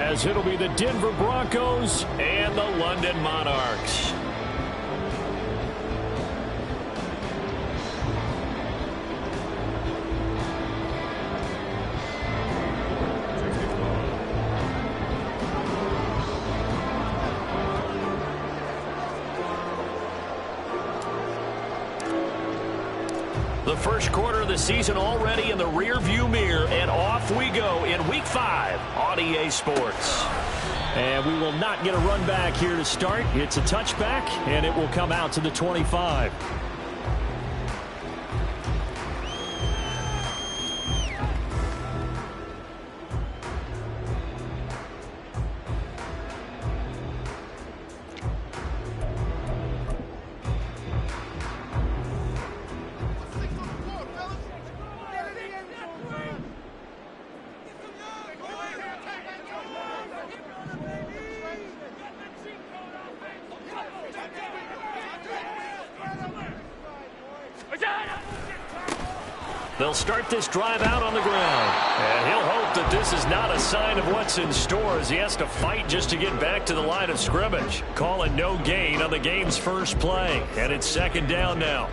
As it'll be the Denver Broncos and the London Monarchs. The first quarter of the season already in the rearview mirror, and off we go in Week 5 on EA Sports. And we will not get a run back here to start. It's a touchback, and it will come out to the 25. They'll start this drive out on the ground. And he'll hope that this is not a sign of what's in store as he has to fight just to get back to the line of scrimmage. Call it no gain on the game's first play. And it's second down now.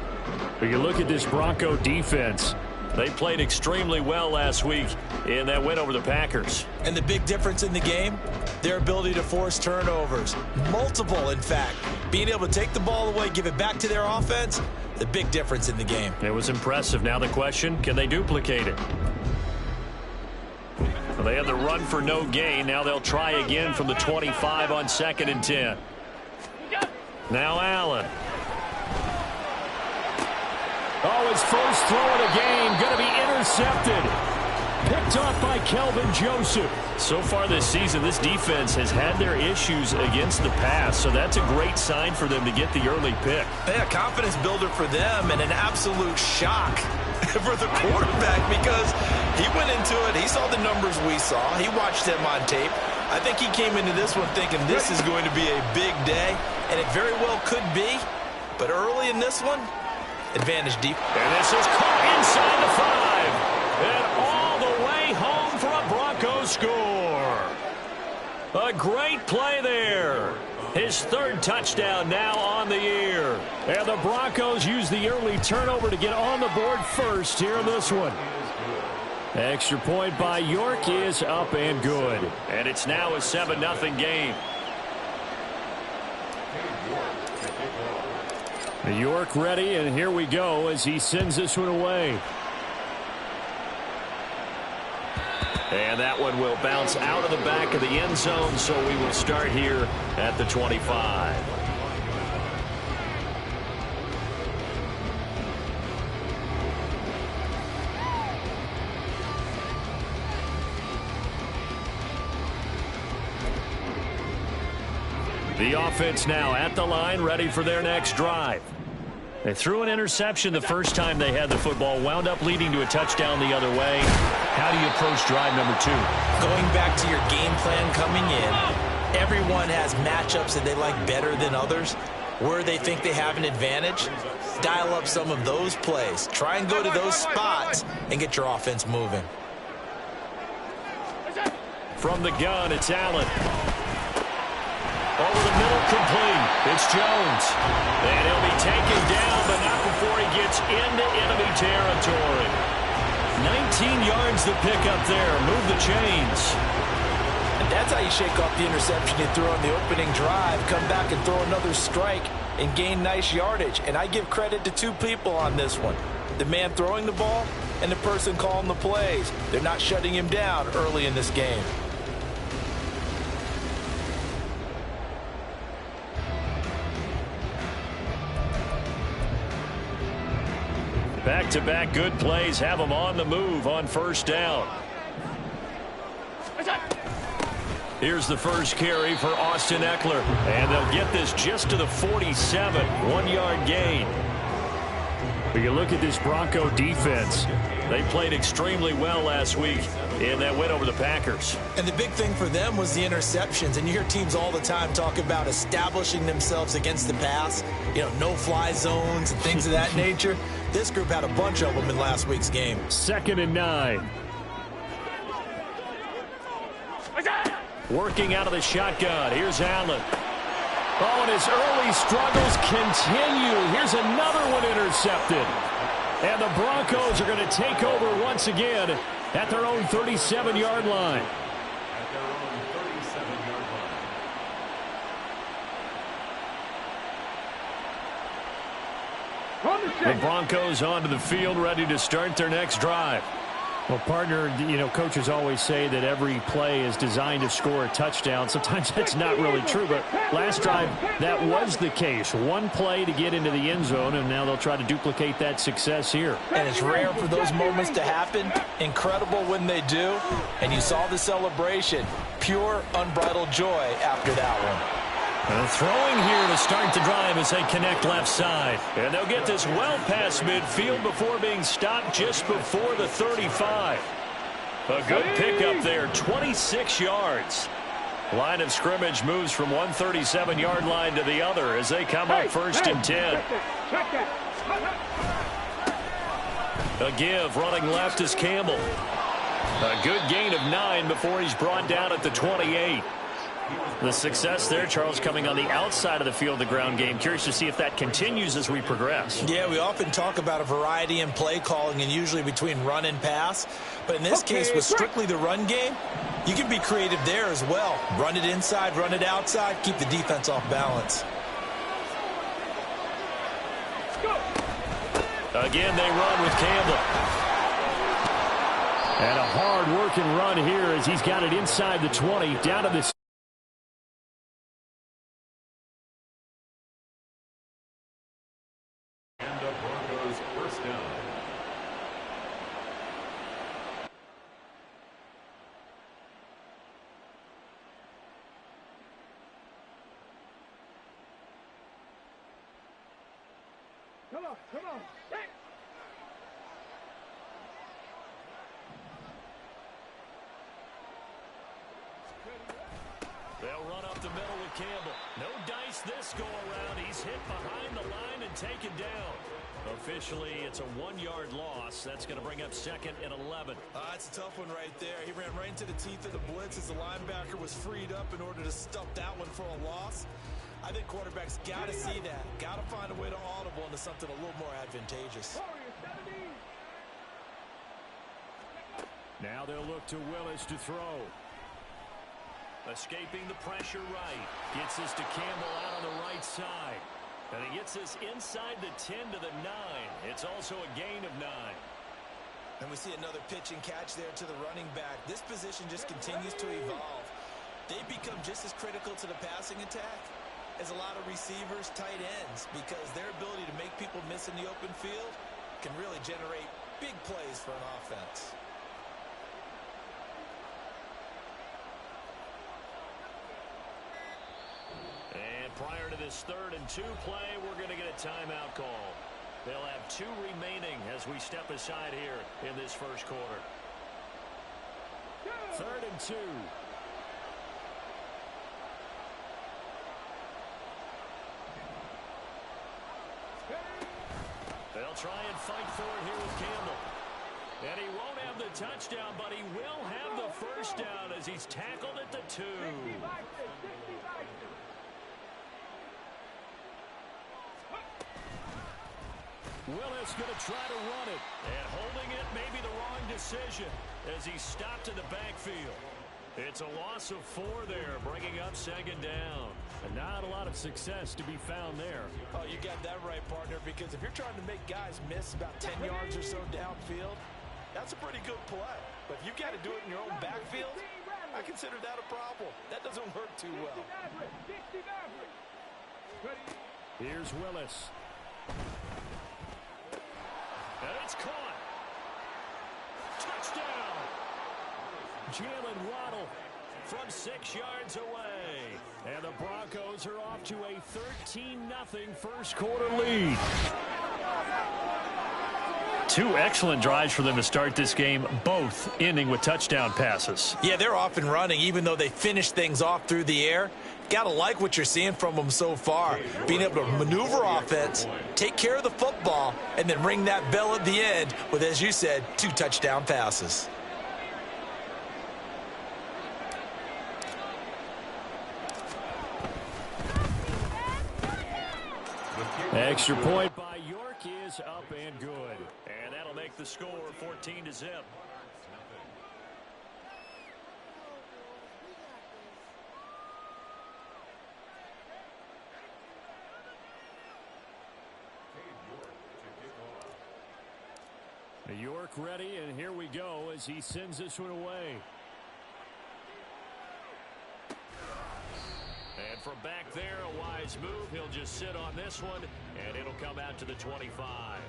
But you look at this Bronco defense. They played extremely well last week in that win over the Packers. And the big difference in the game, their ability to force turnovers. Multiple, in fact. Being able to take the ball away, give it back to their offense, the big difference in the game. It was impressive. Now the question, can they duplicate it? Well, they had the run for no gain. Now they'll try again from the 25 on 2nd and 10. Now Allen. Oh, his first throw of the game going to be intercepted. Picked off by Kelvin Joseph. So far this season, this defense has had their issues against the pass, so that's a great sign for them to get the early pick. Yeah, confidence builder for them and an absolute shock for the quarterback because he went into it. He saw the numbers we saw. He watched them on tape. I think he came into this one thinking this is going to be a big day, and it very well could be. But early in this one, advantage deep. And this is caught inside the 5. And all the way home for a Broncos score. A great play there. His third touchdown now on the year. And the Broncos use the early turnover to get on the board first here in this one. Extra point by York is up and good. And it's now a 7-0 game. York ready, and here we go as he sends this one away. And that one will bounce out of the back of the end zone, so we will start here at the 25. The offense now at the line, ready for their next drive. They threw an interception the first time they had the football, wound up leading to a touchdown the other way. How do you approach drive number 2? Going back to your game plan coming in, everyone has matchups that they like better than others. Where they think they have an advantage, dial up some of those plays. Try and go to those spots and get your offense moving. From the gun, it's Allen. Over the middle, complete. It's Jones. And he'll be taken down, but not before he gets into enemy territory. 19 yards to pick up there. Move the chains. And that's how you shake off the interception you threw on the opening drive. Come back and throw another strike and gain nice yardage. And I give credit to two people on this one. The man throwing the ball and the person calling the plays. They're not shutting him down early in this game. Back-to-back good plays have them on the move on first down. Here's the first carry for Austin Eckler. And they'll get this just to the 47. 1-yard gain. But you look at this Bronco defense. They played extremely well last week in that win over the Packers. And the big thing for them was the interceptions. And you hear teams all the time talk about establishing themselves against the pass. You know, no-fly zones and things of that nature. This group had a bunch of them in last week's game. 2nd and 9. Working out of the shotgun. Here's Allen. Oh, and his early struggles continue. Here's another one intercepted. And the Broncos are going to take over once again at their own 37-yard line. The Broncos onto the field, ready to start their next drive. Well, partner, coaches always say that every play is designed to score a touchdown. Sometimes that's not really true, but last drive, that was the case. One play to get into the end zone, and now they'll try to duplicate that success here. And it's rare for those moments to happen. Incredible when they do. And you saw the celebration. Pure, unbridled joy after that one. Throwing here to start the drive as they connect left side. And they'll get this well past midfield before being stopped just before the 35. A good pickup there, 26 yards. Line of scrimmage moves from one 37-yard line to the other as they come up first and 10. A give, running left is Campbell. A good gain of 9 before he's brought down at the 28. The success there, Charles, coming on the outside of the field, the ground game. Curious to see if that continues as we progress. Yeah, we often talk about a variety in play calling and usually between run and pass. But in this case, with strictly the run game, you can be creative there as well. Run it inside, run it outside, keep the defense off balance. Again, they run with Campbell. And a hard-working run here as he's got it inside the 20, down to the Broncos first down. Come on. They'll run up the middle with Campbell. No dice this go-around. He's hit behind the line and taken down. Officially, it's a 1-yard loss. That's going to bring up second and 11. That's a tough one right there. He ran right into the teeth of the blitz as the linebacker was freed up in order to stuff that one for a loss. I think quarterbacks got to see that. Got to find a way to audible into something a little more advantageous. Now they'll look to Willis to throw. Escaping the pressure right. Gets this to Campbell out on the right side. And he gets this inside the 10 to the 9. It's also a gain of 9. And we see another pitch and catch there to the running back. This position just continues to evolve. They become just as critical to the passing attack as a lot of receivers, tight ends, because their ability to make people miss in the open field can really generate big plays for an offense. And prior to this 3rd and 2 play, we're going to get a timeout call. They'll have 2 remaining as we step aside here in this first quarter. 3rd and 2. They'll try and fight for it here with Campbell. And he won't have the touchdown, but he will have the first down as he's tackled at the 2. Willis going to try to run it. And holding it may be the wrong decision as he's stopped in the backfield. It's a loss of 4 there, bringing up 2nd down. And not a lot of success to be found there. Oh, you got that right, partner, because if you're trying to make guys miss about 10 yards or so downfield, that's a pretty good play. But if you've got to do it in your own backfield, I consider that a problem. That doesn't work too well. Here's Willis. And it's caught. Touchdown. Jalen Waddle from 6 yards away. And the Broncos are off to a 13-0 first quarter lead. 2 excellent drives for them to start this game, both ending with touchdown passes. Yeah, they're off and running, even though they finished things off through the air. Got to like what you're seeing from them so far. Being able to maneuver offense, take care of the football, and then ring that bell at the end with, as you said, 2 touchdown passes. Extra point by York is up and good. And that'll make the score 14-0. York ready, and here we go as he sends this one away. And from back there, a wise move. He'll just sit on this one, and it'll come out to the 25.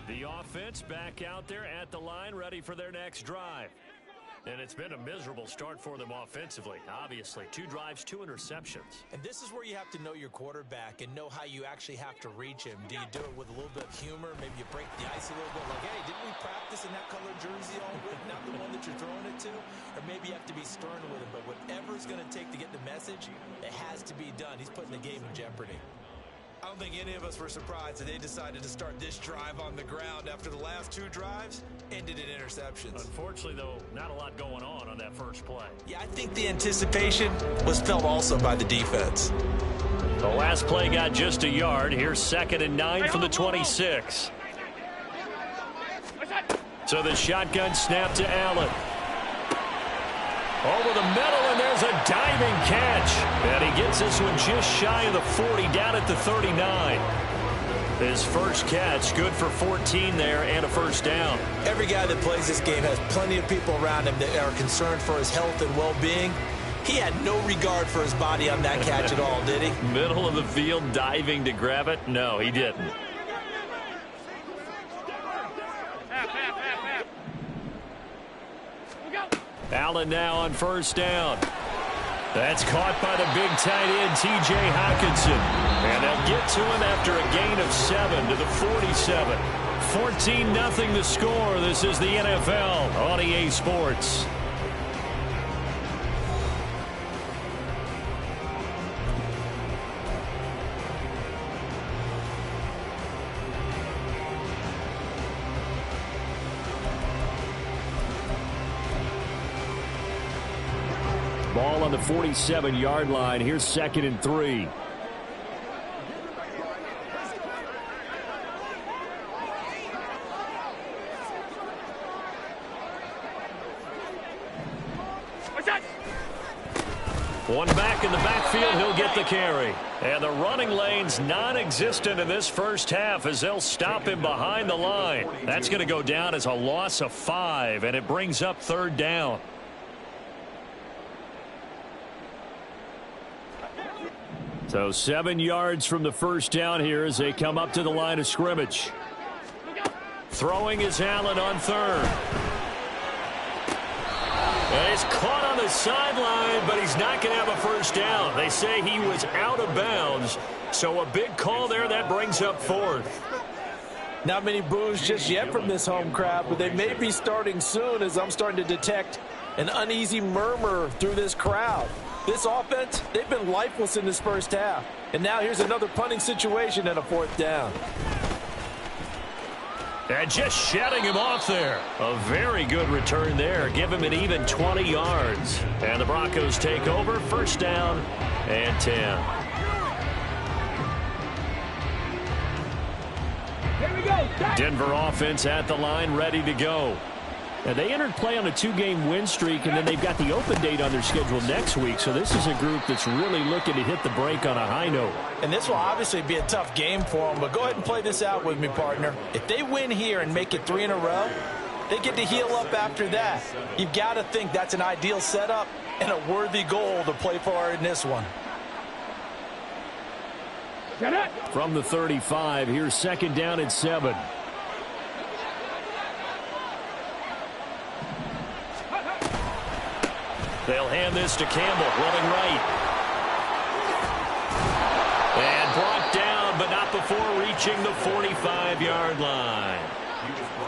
The offense back out there at the line, ready for their next drive. And it's been a miserable start for them offensively, obviously. 2 drives, 2 interceptions. And this is where you have to know your quarterback and know how you actually have to reach him. Do you do it with a little bit of humor? Maybe you break the ice a little bit, like, hey, didn't we practice in that colored jersey all week, not the one that you're throwing it to? Or maybe you have to be stern with him. But whatever it's going to take to get the message, it has to be done. He's putting the game in jeopardy. I don't think any of us were surprised that they decided to start this drive on the ground after the last 2 drives ended in interceptions. Unfortunately, though, not a lot going on that first play. Yeah, I think the anticipation was felt also by the defense. The last play got just a yard. Here's 2nd and 9 from the 26. So the shotgun snap to Allen. Over the middle, and there's a diving catch. And he gets this one just shy of the 40, down at the 39. His first catch, good for 14 there, and a first down. Every guy that plays this game has plenty of people around him that are concerned for his health and well-being. He had no regard for his body on that catch at all, did he? Middle of the field, diving to grab it? No, he didn't. Allen now on first down. That's caught by the big tight end, T.J. Hockenson. And they'll get to him after a gain of 7 to the 47. 14-0 the score. This is the NFL on EA Sports. Ball on the 47-yard line. Here's 2nd and 3. One back in the backfield. He'll get the carry. And the running lane's non-existent in this first half as they'll stop him behind the line. That's going to go down as a loss of 5, and it brings up 3rd down. So 7 yards from the first down here as they come up to the line of scrimmage. Throwing is Allen on 3rd. And he's caught on the sideline, but he's not going to have a first down. They say he was out of bounds. So a big call there that brings up 4th. Not many boos just yet from this home crowd, but they may be starting soon as I'm starting to detect an uneasy murmur through this crowd. This offense, they've been lifeless in this first half. And now here's another punting situation and a 4th down. And just shedding him off there. A very good return there. Give him an even 20 yards. And the Broncos take over. First down and 10. Here we go. Denver offense at the line, ready to go. Now, they entered play on a 2-game win streak, and then they've got the open date on their schedule next week. So this is a group that's really looking to hit the break on a high note. And this will obviously be a tough game for them, but go ahead and play this out with me, partner. If they win here and make it 3 in a row, they get to heal up after that. You've got to think that's an ideal setup and a worthy goal to play for in this one. From the 35, here's 2nd down and 7. They'll hand this to Campbell, running right. And brought down, but not before approaching the 45-yard line.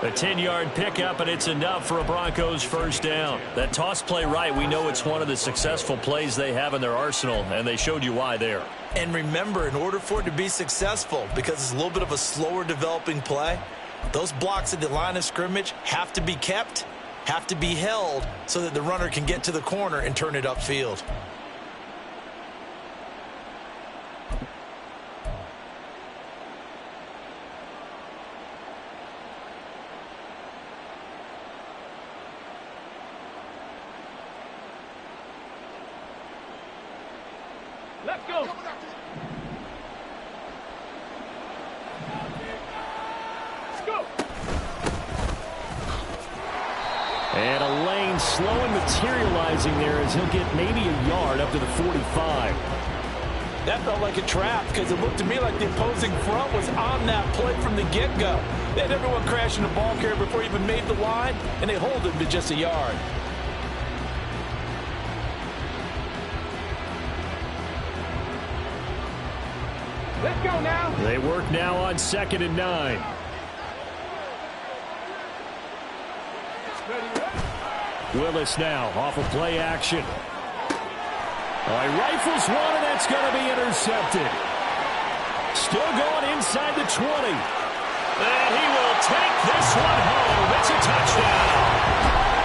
A 10-yard pickup, and it's enough for a Broncos first down. That toss play right, we know it's one of the successful plays they have in their arsenal, and they showed you why there. And remember, in order for it to be successful, because it's a little bit of a slower developing play, those blocks at the line of scrimmage have to be kept, have to be held, so that the runner can get to the corner and turn it upfield. Let's go. Let's go. And a lane slow and materializing there as he'll get maybe a yard up to the 45. That felt like a trap because it looked to me like the opposing front was on that play from the get-go. They had everyone crashing the ball carrier before he even made the line, and they hold him to just a yard. Let's go now. They work now on 2nd and 9. Willis now off of play action. Oh, he rifles one, and that's going to be intercepted. Still going inside the 20. And he will take this one home. It's a touchdown.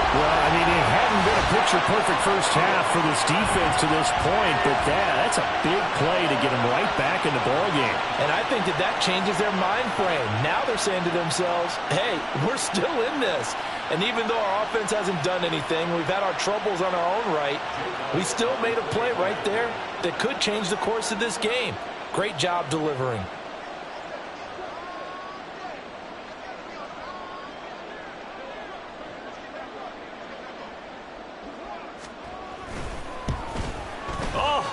Well, I mean, it hadn't been a picture-perfect first half for this defense to this point, but that's a big play to get them right back in the ballgame. And I think that changes their mind frame. Now they're saying to themselves, hey, we're still in this. And even though our offense hasn't done anything, we've had our troubles on our own right, we still made a play right there that could change the course of this game. Great job delivering.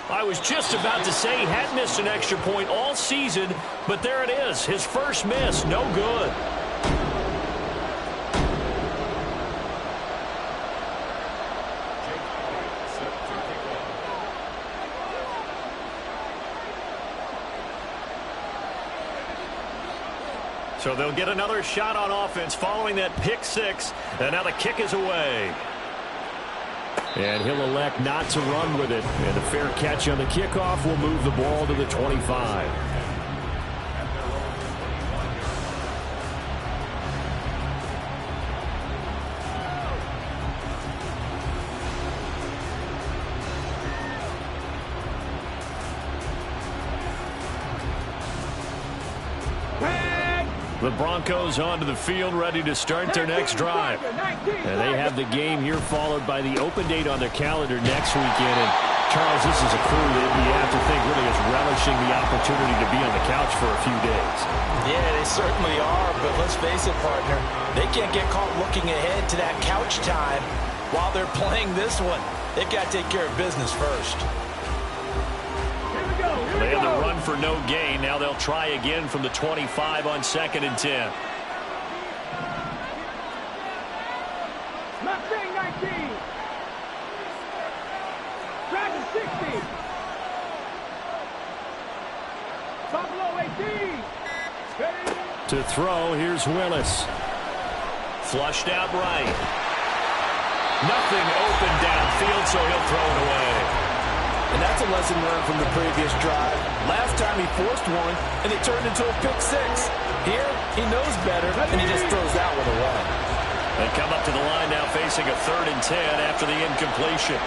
I was just about to say he had missed an extra point all season, but there it is. His first miss, no good. So they'll get another shot on offense following that pick six, and now the kick is away. And he'll elect not to run with it. And a fair catch on the kickoff will move the ball to the 25. The Broncos onto the field, ready to start their next drive. And they have the game here followed by the open date on their calendar next weekend. And Charles, this is a crew that you have to think really is relishing the opportunity to be on the couch for a few days. Yeah, they certainly are, but let's face it, partner, they can't get caught looking ahead to that couch time while they're playing this one. They've got to take care of business first. They had the run for no gain. Now they'll try again from the 25 on 2nd and 10. Mustang 19. Dragon 60. Buffalo 18. To throw, here's Willis. Flushed out right. Nothing open downfield, so he'll throw it away. And that's a lesson learned from the previous drive. Last time he forced one, and it turned into a pick six. Here, he knows better, and he just throws that one away. They come up to the line now facing a 3rd and 10 after the incompletion.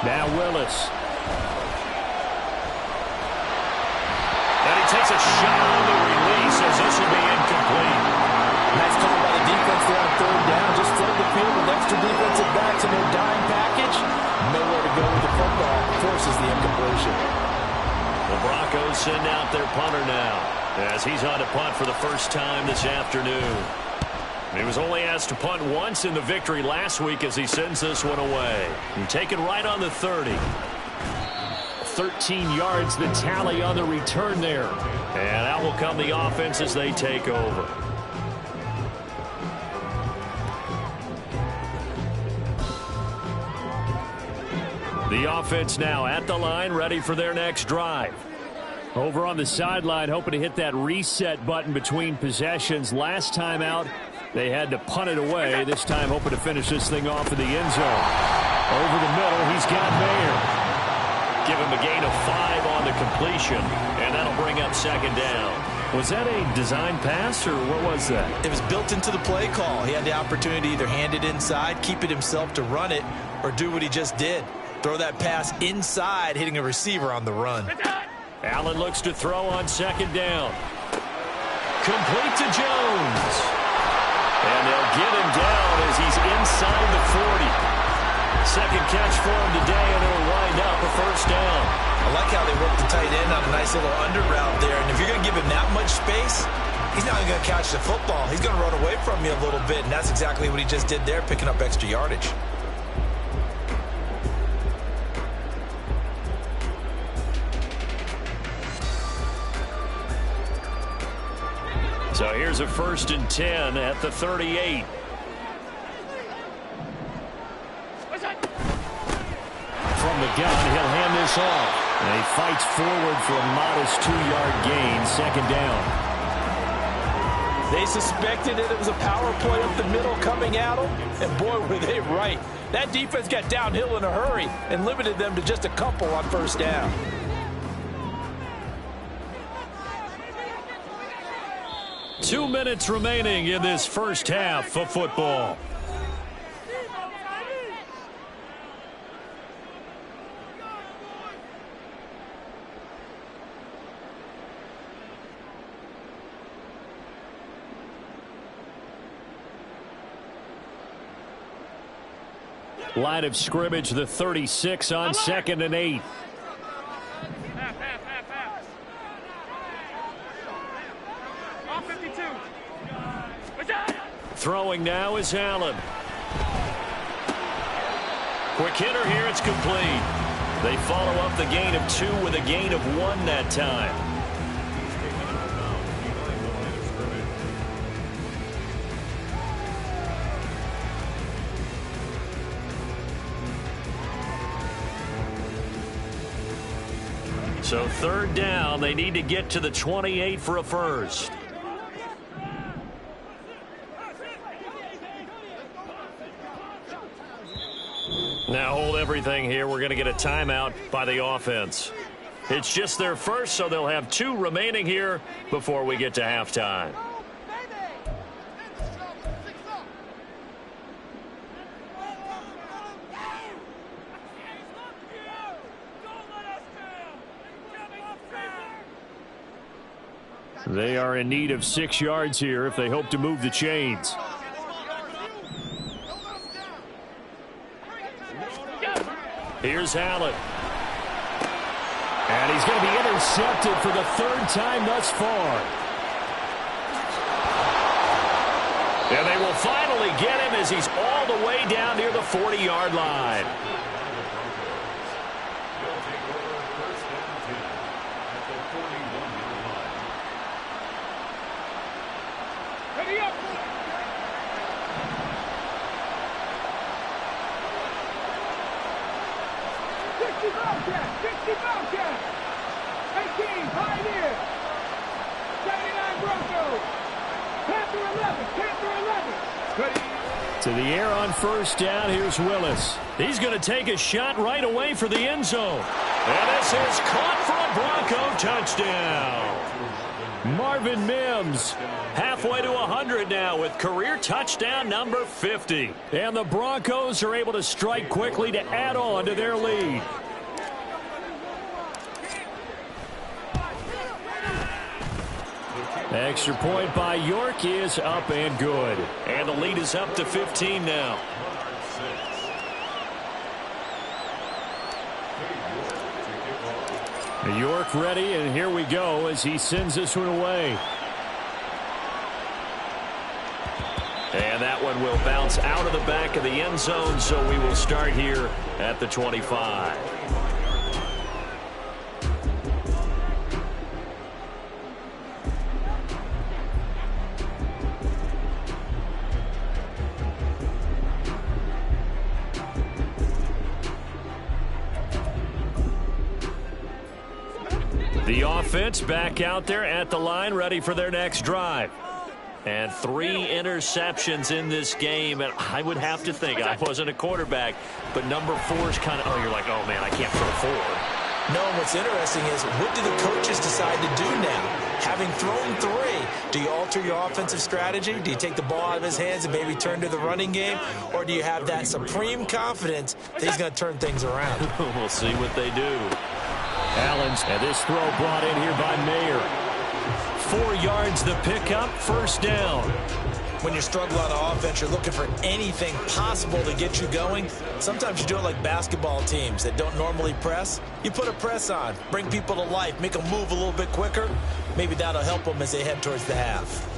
Now Willis. And he takes a shot on the release as this will be incomplete. Nice call by the defense there on 3rd down. Just flood the field with extra defensive backs in their dime package. Nowhere to go with the football. Forces the incompletion. The Broncos send out their punter now as he's on to punt for the first time this afternoon. He was only asked to punt once in the victory last week as he sends this one away. And take it right on the 30. 13 yards, the tally on the return there. And out will come the offense as they take over. The offense now at the line, ready for their next drive. Over on the sideline, hoping to hit that reset button between possessions. Last time out, they had to punt it away. This time, hoping to finish this thing off in the end zone. Over the middle, he's got Mayer. Give him a gain of 5 on the completion, and that'll bring up second down. Was that a design pass, or what was that? It was built into the play call. He had the opportunity to either hand it inside, keep it himself to run it, or do what he just did. Throw that pass inside, hitting a receiver on the run. Allen looks to throw on second down. Complete to Jones. And they'll get him down as he's inside the 40. Second catch for him today, and it'll wind up a first down. I like how they work the tight end on a nice little under route there. And if you're going to give him that much space, he's not going to catch the football. He's going to run away from you a little bit, and that's exactly what he just did there, picking up extra yardage. So here's a 1st and 10 at the 38. From the gun, he'll hand this off. And he fights forward for a modest 2-yard gain, second down. They suspected it was a power play up the middle coming at them, and boy, were they right. That defense got downhill in a hurry and limited them to just a couple on first down. Two minutes remaining in this first half of football. Line of scrimmage, the 36 on 2nd and 8. Throwing now is Allen. Quick hitter here, it's complete. They follow up the gain of 2 with a gain of 1 that time. So 3rd down, they need to get to the 28 for a first. Now hold everything here. We're going to get a timeout by the offense. It's just their first, so they'll have 2 remaining here before we get to halftime. They are in need of 6 yards here if they hope to move the chains. Here's Allen. And he's going to be intercepted for the 3rd time thus far. And they will finally get him as he's all the way down near the 40-yard line. Ready up. Bobcat. 18, Pioneer. 79 Broncos. Panther 11. Ready. To the air on first down, here's Willis. He's going to take a shot right away for the end zone. And this is caught for a Bronco touchdown. Marvin Mims halfway to 100 now with career touchdown number 50. And the Broncos are able to strike quickly to add on to their lead. Extra point by York is up and good. And the lead is up to 15 now. York ready, and here we go as he sends this one away. And that one will bounce out of the back of the end zone, so we will start here at the 25. The offense back out there at the line, ready for their next drive. And 3 interceptions in this game. And I would have to think, I wasn't a quarterback, but number 4 is kind of, oh, you're like, oh, man, I can't throw 4. No, what's interesting is, what do the coaches decide to do now? Having thrown 3, do you alter your offensive strategy? Do you take the ball out of his hands and maybe turn to the running game? Or do you have that supreme confidence that he's going to turn things around? We'll see what they do. Allen's, and this throw brought in here by Mayer. 4 yards the pickup, first down. When you're struggling on offense, you're looking for anything possible to get you going. Sometimes you do it like basketball teams that don't normally press. You put a press on, bring people to life, make them move a little bit quicker. Maybe that'll help them as they head towards the half.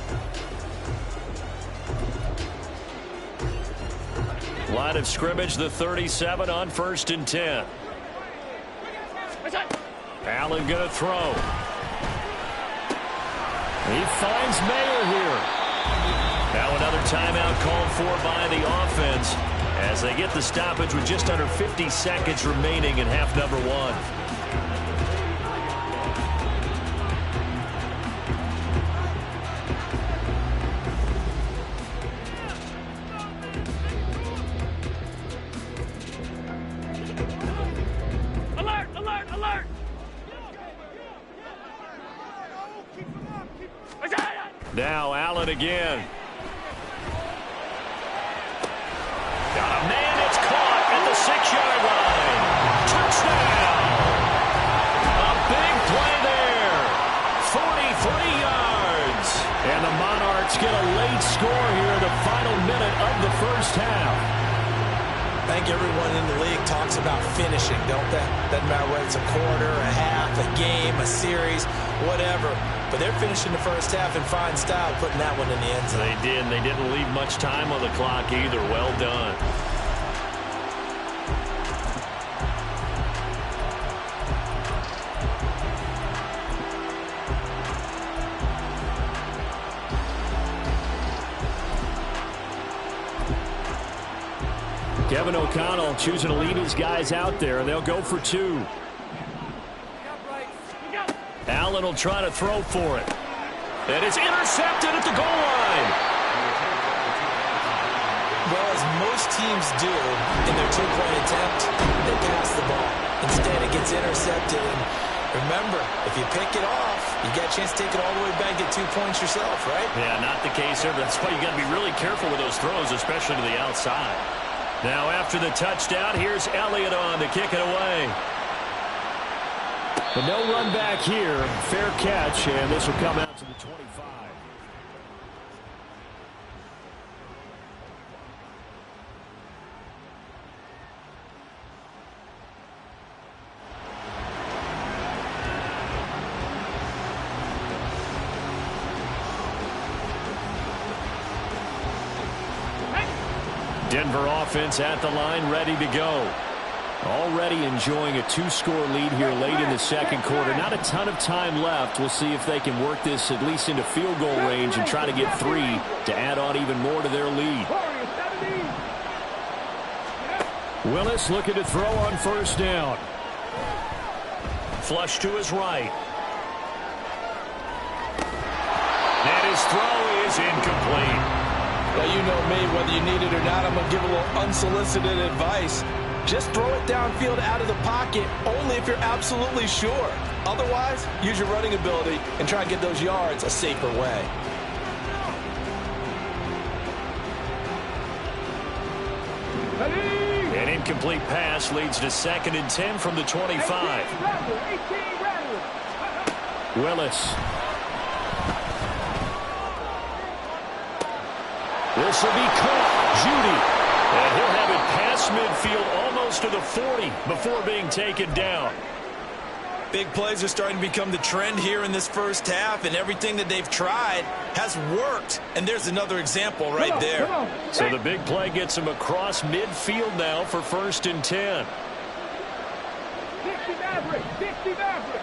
Line of scrimmage, the 37 on 1st and 10. Allen going to throw. He finds Mayer here. Now another timeout called for by the offense as they get the stoppage with just under 50 seconds remaining in half number 1. Now Allen again. Got a man, it's caught at the 6-yard line. Touchdown! A big play there. 43 yards. And the Monarchs get a late score here in the final minute of the first half. I think everyone in the league talks about finishing, don't they? Doesn't matter whether it's a quarter, a half, a game, a series, whatever. But they're finishing the first half in fine style, putting that one in the end zone. They did. They didn't leave much time on the clock either. Well done. Kevin O'Connell choosing to lead his guys out there, and they'll go for 2. Allen will try to throw for it. And it's intercepted at the goal line. Well, as most teams do in their 2-point attempt, they pass the ball. Instead, it gets intercepted. And remember, if you pick it off, you get a chance to take it all the way back, get 2 points yourself, right? Yeah, not the case here. That's why you got to be really careful with those throws, especially to the outside. Now, after the touchdown, here's Elliott on to kick it away. But no run back here. Fair catch, and this will come out to the 25. Denver offense at the line, ready to go. Already enjoying a 2-score lead here late in the second quarter. Not a ton of time left. We'll see if they can work this at least into field goal range and try to get 3 to add on even more to their lead. Willis looking to throw on first down. Flush to his right. And his throw is incomplete. Well, you know me, whether you need it or not, I'm going to give a little unsolicited advice. Just throw it downfield out of the pocket only if you're absolutely sure. Otherwise, use your running ability and try and get those yards a safer way. An incomplete pass leads to 2nd and 10 from the 25. Willis. This will be caught. Judy. And he'll have it past midfield almost to the 40 before being taken down. Big plays are starting to become the trend here in this first half, and everything that they've tried has worked. And there's another example right there. So the big play gets him across midfield now for 1st and 10. 60 Maverick, 60 Maverick.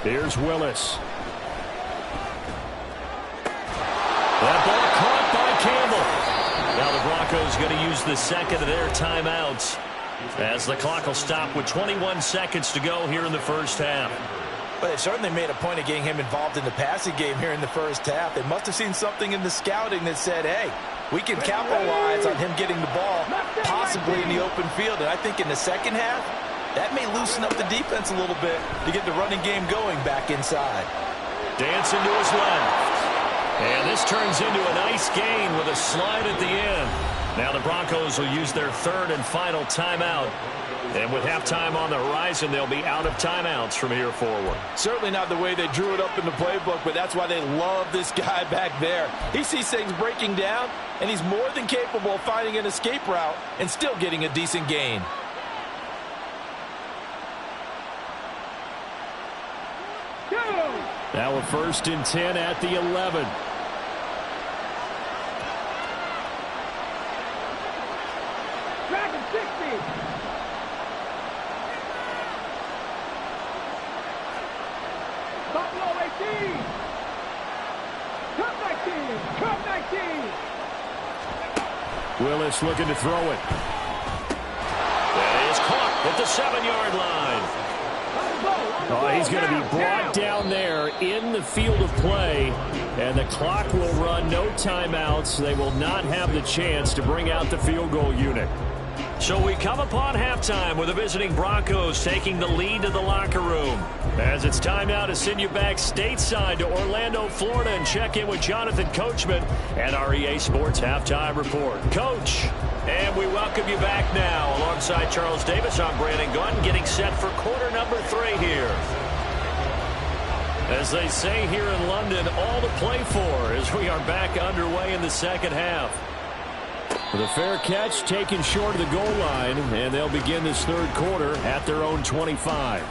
Here's Willis. That ball caught by Campbell. Now the Broncos going to use the second of their timeouts. As the clock will stop with 21 seconds to go here in the first half. But they certainly made a point of getting him involved in the passing game here in the first half. They must have seen something in the scouting that said, hey, we can capitalize on him getting the ball, possibly in the open field. And I think in the second half, that may loosen up the defense a little bit to get the running game going back inside. Dancing to his left. And this turns into a nice gain with a slide at the end. Now the Broncos will use their third and final timeout. And with halftime on the horizon, they'll be out of timeouts from here forward. Certainly not the way they drew it up in the playbook, but that's why they love this guy back there. He sees things breaking down, and he's more than capable of finding an escape route and still getting a decent gain. Now a 1st and 10 at the 11. Dragon 60. Buffalo 18. Cup 19. Cup 19. Willis looking to throw it. That is caught at the 7-yard line. Oh, he's going to be brought down there in the field of play, and the clock will run. No timeouts. They will not have the chance to bring out the field goal unit. So we come upon halftime with the visiting Broncos taking the lead to the locker room. As it's time now to send you back stateside to Orlando, Florida, and check in with Jonathan Coachman and our EA Sports Halftime Report. Coach, and we welcome you back now. Alongside Charles Davis, I'm Brandon Gunn, getting set for quarter number 3 here. As they say here in London, all to play for as we are back underway in the second half. The fair catch taken short of the goal line, and they'll begin this third quarter at their own 25.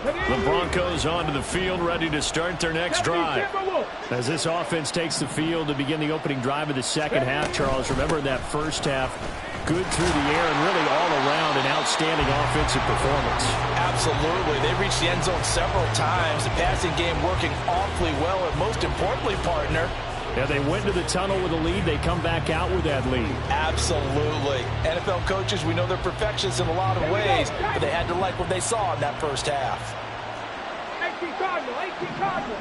The Broncos onto the field, ready to start their next drive. As this offense takes the field to begin the opening drive of the second half, Charles, remember that first half, good through the air and really all around an outstanding offensive performance. Absolutely. They reached the end zone several times. The passing game working awfully well, and most importantly, partner, yeah, they went to the tunnel with a lead. They come back out with that lead. Absolutely. NFL coaches, we know they're perfectionists in a lot of ways, but they had to like what they saw in that first half. 18 Cardinal, 18 Cardinal.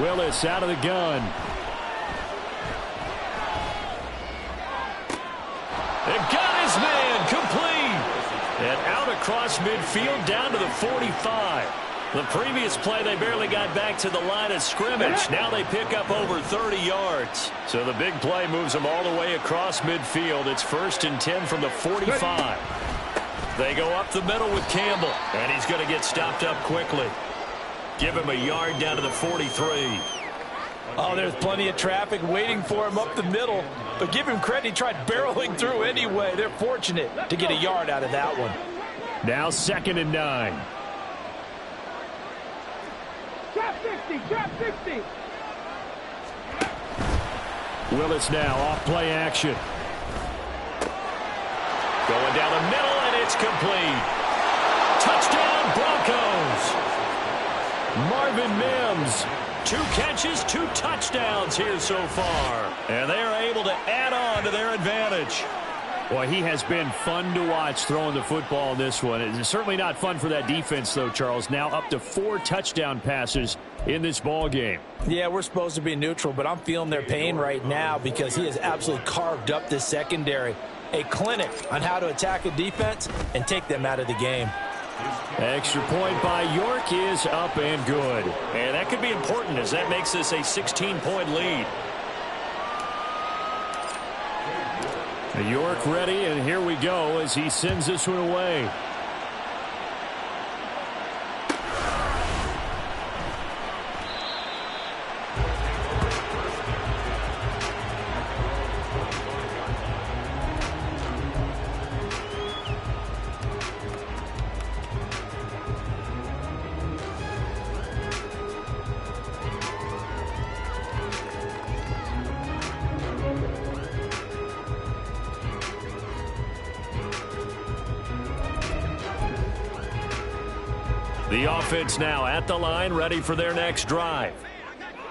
Willis out of the gun. They've got his man complete. And out across midfield down to the 45. The previous play, they barely got back to the line of scrimmage. Now they pick up over 30 yards. So the big play moves them all the way across midfield. It's 1st and 10 from the 45. They go up the middle with Campbell, and he's going to get stopped up quickly. Give him a yard down to the 43. Oh, there's plenty of traffic waiting for him up the middle. But give him credit, he tried barreling through anyway. They're fortunate to get a yard out of that one. Now 2nd and 9. Trap 60, trap 60. Willis now off play action. Going down the middle, and it's complete. Touchdown, Broncos. Marvin Mims. 2 catches, 2 touchdowns here so far. And they are able to add on to their advantage. Boy, he has been fun to watch throwing the football in this one. It's certainly not fun for that defense, though, Charles. Now up to 4 touchdown passes in this ball game. Yeah, we're supposed to be neutral, but I'm feeling their pain right now because he has absolutely carved up this secondary. A clinic on how to attack a defense and take them out of the game. Extra point by York is up and good. And that could be important as that makes this a 16-point lead. York ready, and here we go as he sends this one away. The offense now at the line, ready for their next drive.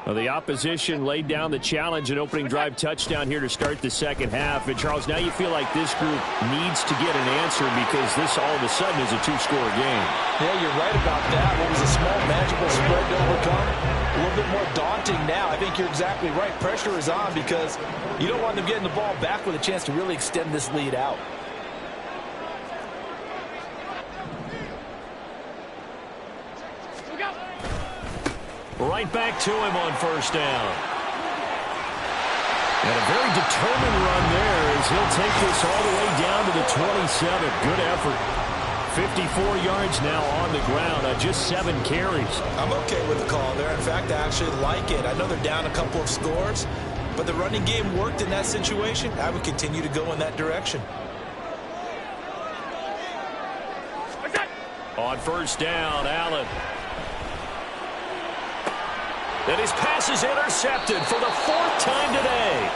Well, the opposition laid down the challenge and opening drive touchdown here to start the second half. And, Charles, now you feel like this group needs to get an answer because this all of a sudden is a two-score game. Yeah, you're right about that. What was a small, magical spread to overcome? A little bit more daunting now. I think you're exactly right. Pressure is on because you don't want them getting the ball back with a chance to really extend this lead out. Right back to him on first down. And a very determined run there as he'll take this all the way down to the 27. Good effort. 54 yards now on the ground on just 7 carries. I'm okay with the call there. In fact, I actually like it. I know they're down a couple of scores, but the running game worked in that situation. I would continue to go in that direction. On first down, Allen. And his pass is intercepted for the 4th time today.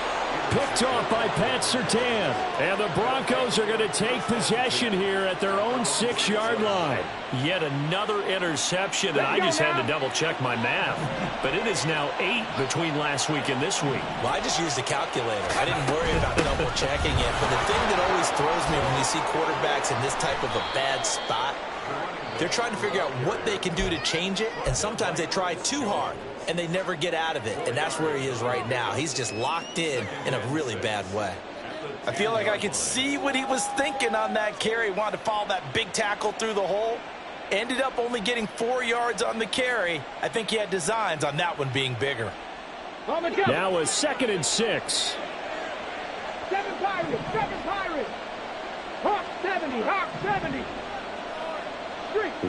Picked off by Pat Surtain. And the Broncos are going to take possession here at their own 6-yard line. Yet another interception, and I just had to double-check my math. But it is now 8 between last week and this week. Well, I just used a calculator. I didn't worry about double-checking it. But the thing that always throws me when you see quarterbacks in this type of a bad spot, they're trying to figure out what they can do to change it, and sometimes they try too hard. And they never get out of it, and that's where he is right now. He's just locked in a really bad way. I feel like I could see what he was thinking on that carry. Wanted to follow that big tackle through the hole. Ended up only getting 4 yards on the carry. I think he had designs on that one being bigger. Now a 2nd and 6. 7 Pirates, 7 Pirates. Hawk 70, Hawk 70.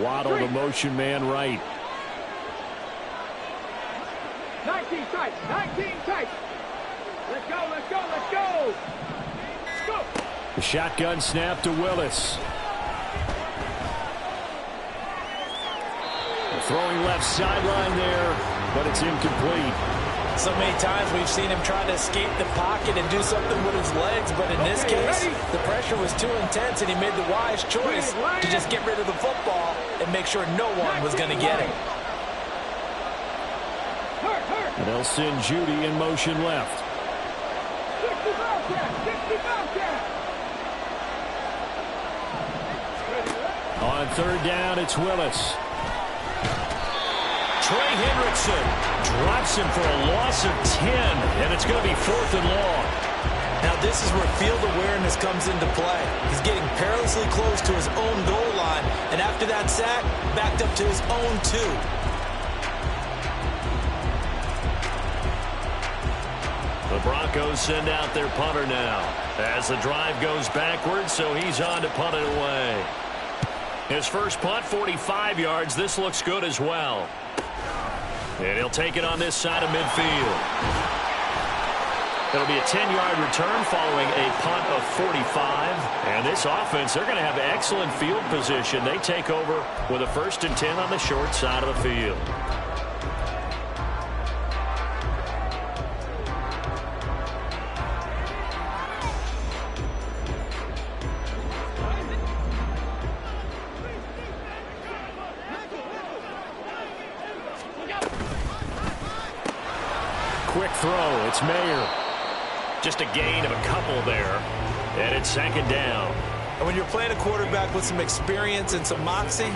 Waddle the motion man right. 19 tight, 19 tight. Let's go, let's go, let's go. Let's go. The shotgun snap to Willis. Throwing left sideline there, but it's incomplete. So many times we've seen him try to escape the pocket and do something with his legs, but in this case, the pressure was too intense, and he made the wise choice to just get rid of the football and make sure no one was going to get it. And they'll send Judy in motion left. 60 Bobcat. On 3rd down, it's Willis. Trey Hendrickson drops him for a loss of 10, and it's going to be 4th and long. Now this is where field awareness comes into play. He's getting perilously close to his own goal line, and after that sack, backed up to his own 2. The Broncos send out their punter now as the drive goes backwards, so he's on to punt it away. His first punt, 45 yards. This looks good as well. And he'll take it on this side of midfield. It'll be a 10-yard return following a punt of 45. And this offense, they're going to have excellent field position. They take over with a 1st and 10 on the short side of the field. Quick throw. It's Mayer. Just a gain of a couple there. And it's 2nd down. And when you're playing a quarterback with some experience and some moxie,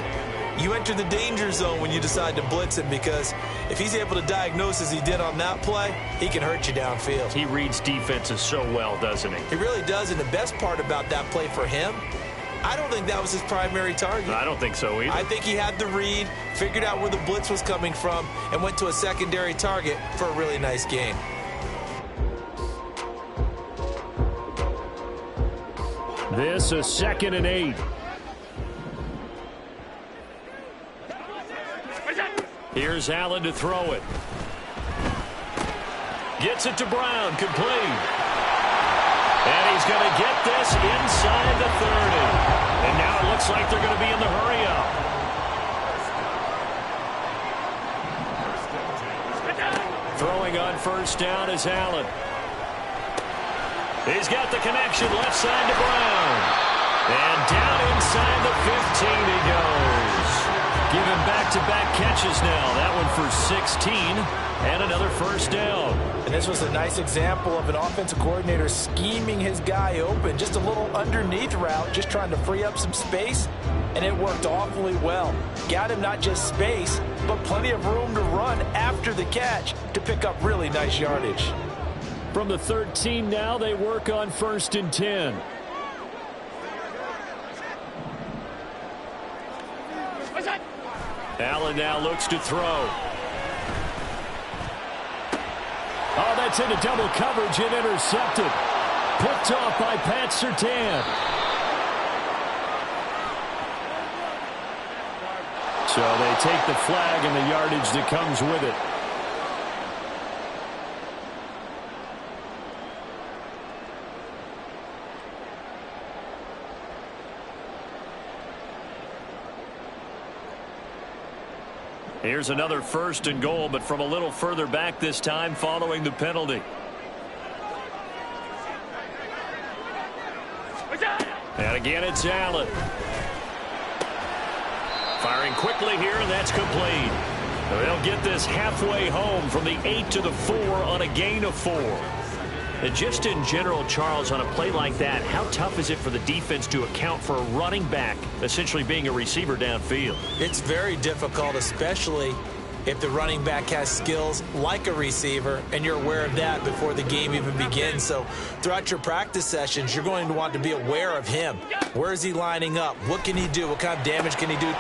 you enter the danger zone when you decide to blitz him, because if he's able to diagnose as he did on that play, he can hurt you downfield. He reads defenses so well, doesn't he? He really does, and the best part about that play for him, I don't think that was his primary target. I don't think so either. I think he had the read, figured out where the blitz was coming from, and went to a secondary target for a really nice gain. This a 2nd and 8. Here's Allen to throw it. Gets it to Brown, complete. And he's going to get this inside the 30. And now it looks like they're going to be in the hurry-up. Throwing on first down is Allen. He's got the connection left side to Brown. And down inside the 15 he goes. Give him back-to-back catches now. That one for 16 and another first down. And this was a nice example of an offensive coordinator scheming his guy open. Just a little underneath route, just trying to free up some space, and it worked awfully well. Got him not just space, but plenty of room to run after the catch to pick up really nice yardage. From the 13 now, they work on 1st and 10. Allen now looks to throw. Oh, that's into double coverage and intercepted. Picked off by Pat Surtain. So they take the flag and the yardage that comes with it. Here's another 1st and goal, but from a little further back this time following the penalty. And again, it's Allen. Firing quickly here, and that's complete. They'll get this halfway home from the 8 to the 4 on a gain of 4. And just in general, Charles, on a play like that, how tough is it for the defense to account for a running back essentially being a receiver downfield? It's very difficult, especially if the running back has skills like a receiver, and you're aware of that before the game even begins. So throughout your practice sessions, you're going to want to be aware of him. Where is he lining up? What can he do? What kind of damage can he do?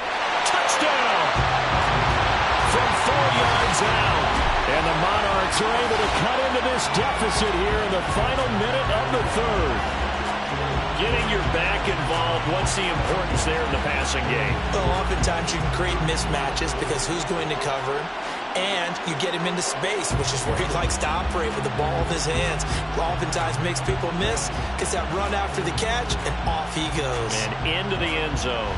Touchdown! From 4 yards out. And the Monarchs are able to cut into this deficit here in the final minute of the 3rd. Getting your back involved, what's the importance there in the passing game? Well, oftentimes you can create mismatches because who's going to cover him? And you get him into space, which is where he likes to operate with the ball in his hands. Oftentimes makes people miss, gets that run after the catch, and off he goes. And into the end zone.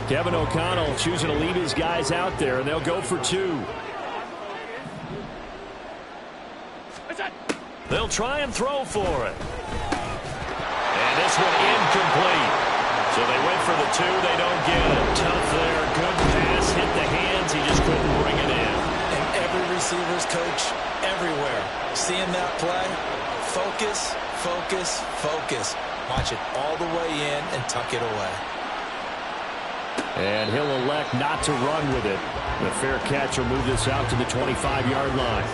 Kevin O'Connell choosing to leave his guys out there, and they'll go for 2. They'll try and throw for it. And this one incomplete. So they went for the 2. They don't get it. Tough there. Good pass. Hit the hands. He just couldn't bring it in. And every receiver's coach everywhere. Seeing that play, focus, focus, focus. Watch it all the way in and tuck it away. And he'll elect not to run with it. The fair catch will move this out to the 25-yard line.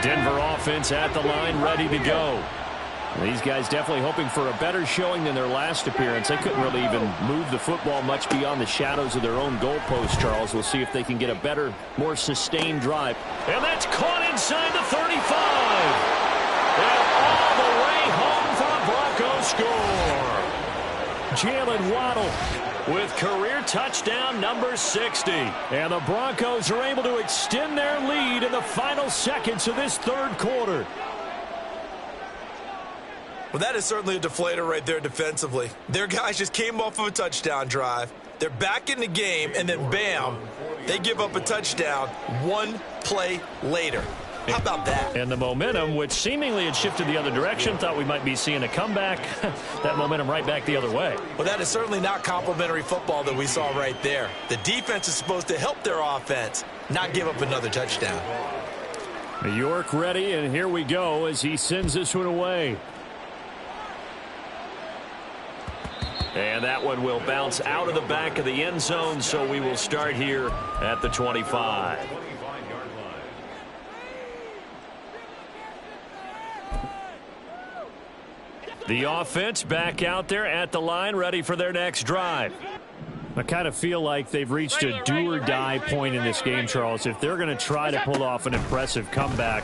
Denver offense at the line, ready to go. These guys definitely hoping for a better showing than their last appearance. They couldn't really even move the football much beyond the shadows of their own goalpost, Charles. We'll see if they can get a better, more sustained drive. And that's caught inside the 35. And all the way home for a Broncos score. Jalen Waddle with career touchdown number 60. And the Broncos are able to extend their lead in the final seconds of this 3rd quarter. Well, that is certainly a deflator right there defensively. Their guys just came off of a touchdown drive. They're back in the game, and then bam, they give up a touchdown 1 play later. How about that? And the momentum, which seemingly had shifted the other direction, thought we might be seeing a comeback. That momentum right back the other way. Well, that is certainly not complimentary football that we saw right there. The defense is supposed to help their offense, not give up another touchdown. York ready, and here we go as he sends this one away. And that one will bounce out of the back of the end zone, so we will start here at the 25. The offense back out there at the line, ready for their next drive. I kind of feel like they've reached a do-or-die point in this game, Charles. If they're going to try to pull off an impressive comeback,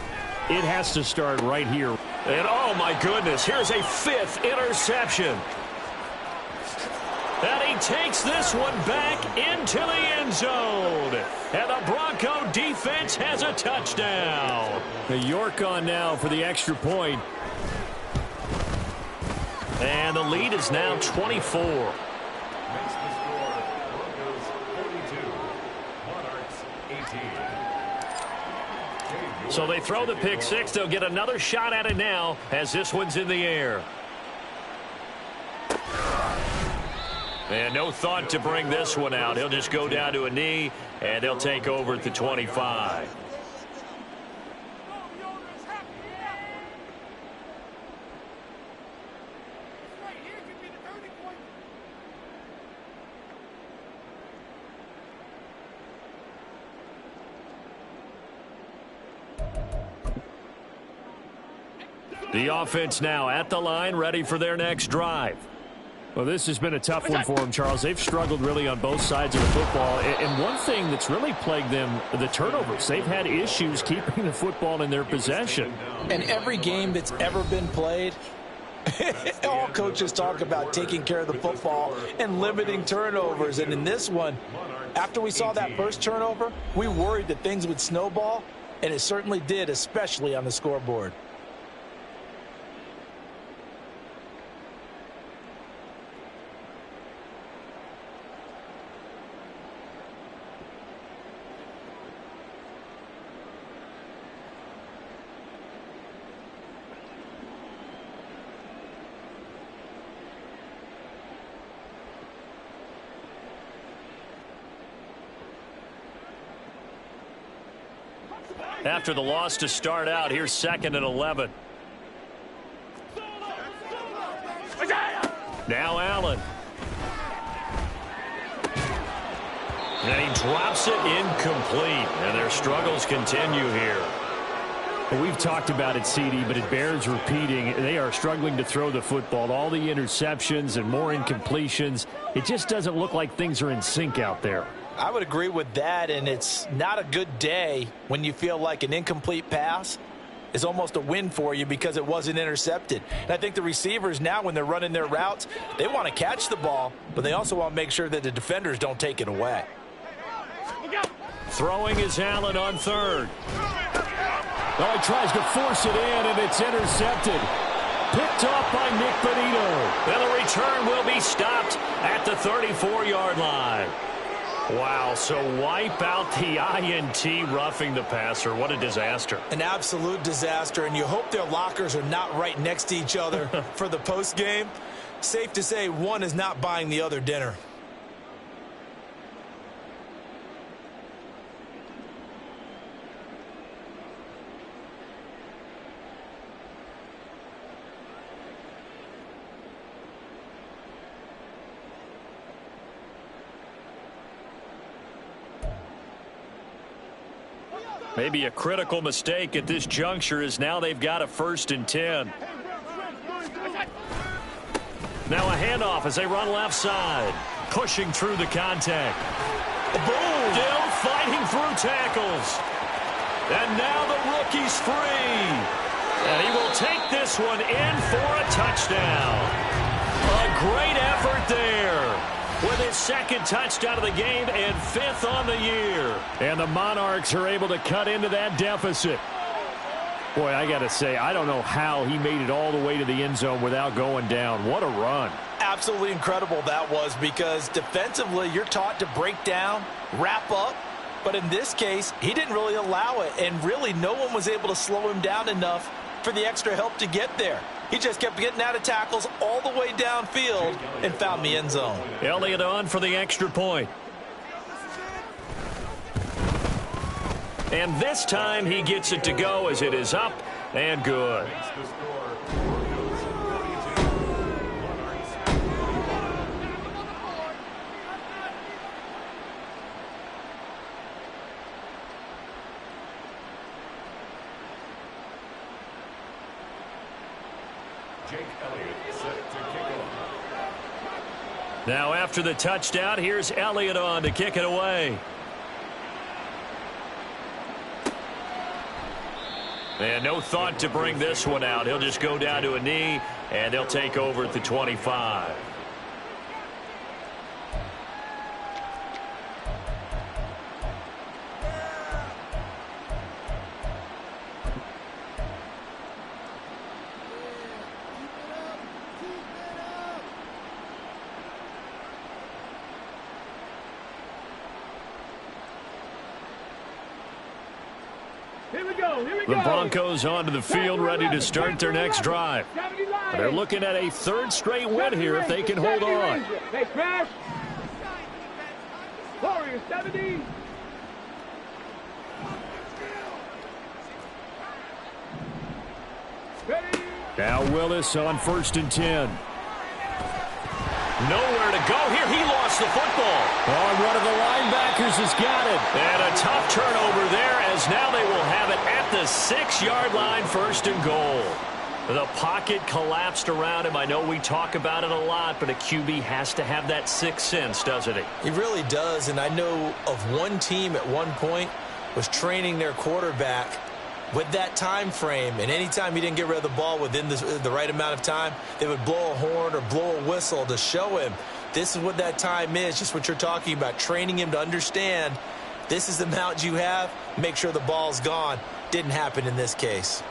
it has to start right here. And, oh, my goodness, here's a 5th interception. And he takes this one back into the end zone. And the Bronco defense has a touchdown. York on now for the extra point. And the lead is now 24. Makes the score Broncos 42, Monarchs 18. So they throw the pick six. They'll get another shot at it now as this one's in the air. And no thought to bring this one out. He'll just go down to a knee, and they'll take over at the 25. The offense now at the line, ready for their next drive. Well, this has been a tough one for them, Charles. They've struggled really on both sides of the football. And one thing that's really plagued them, the turnovers. They've had issues keeping the football in their possession. And every game that's ever been played, all coaches talk about taking care of the football and limiting turnovers. And in this one, after we saw that first turnover, we worried that things would snowball, and it certainly did, especially on the scoreboard. After the loss to start out, here's 2nd and 11. Now Allen. And he drops it incomplete. And their struggles continue here. Well, we've talked about it, CD, but it bears repeating. They are struggling to throw the football. All the interceptions and more incompletions. It just doesn't look like things are in sync out there. I would agree with that, and it's not a good day when you feel like an incomplete pass is almost a win for you because it wasn't intercepted. And I think the receivers now, when they're running their routes, they want to catch the ball, but they also want to make sure that the defenders don't take it away. Throwing is Allen on 3rd. Oh, he tries to force it in, and it's intercepted. Picked off by Nick Benito. And the return will be stopped at the 34-yard line. Wow, so wipe out the INT, roughing the passer. What a disaster. An absolute disaster, and you hope their lockers are not right next to each other for the postgame. Safe to say one is not buying the other dinner. Maybe a critical mistake at this juncture is now they've got a 1st and 10. Now a handoff as they run left side. Pushing through the contact. Boom! Still fighting through tackles. And now the rookie's free. And he will take this one in for a touchdown. A great effort there. With his 2nd touchdown of the game and 5th on the year. And the Monarchs are able to cut into that deficit. Boy, I got to say, I don't know how he made it all the way to the end zone without going down. What a run. Absolutely incredible that was, because defensively you're taught to break down, wrap up. But in this case, he didn't really allow it. And really no one was able to slow him down enough for the extra help to get there. He just kept getting out of tackles all the way downfield and found the end zone. Elliott on for the extra point. And this time he gets it to go as it is up and good. Now after the touchdown, here's Elliott on to kick it away. And no thought to bring this one out. He'll just go down to a knee, and they'll take over at the 25. Here we go. The Broncos onto the field, ready to start their next drive. They're looking at a third straight win here if they can hold on. Hey, smash. Warriors, 70. Ready. Now Willis on 1st and 10. Nowhere to go here. He lost the football. Oh, one of the linebackers has got it. And a tough turnover there, as now they will have it at the 6-yard line, 1st and goal. The pocket collapsed around him. I know we talk about it a lot, but a QB has to have that sixth sense, doesn't he? He really does, and I know of one team at one point was training their quarterback with that time frame, and anytime he didn't get rid of the ball within the right amount of time, they would blow a horn or blow a whistle to show him this is what that time is, just what you're talking about, training him to understand this is the amount you have, make sure the ball's gone. Didn't happen in this case.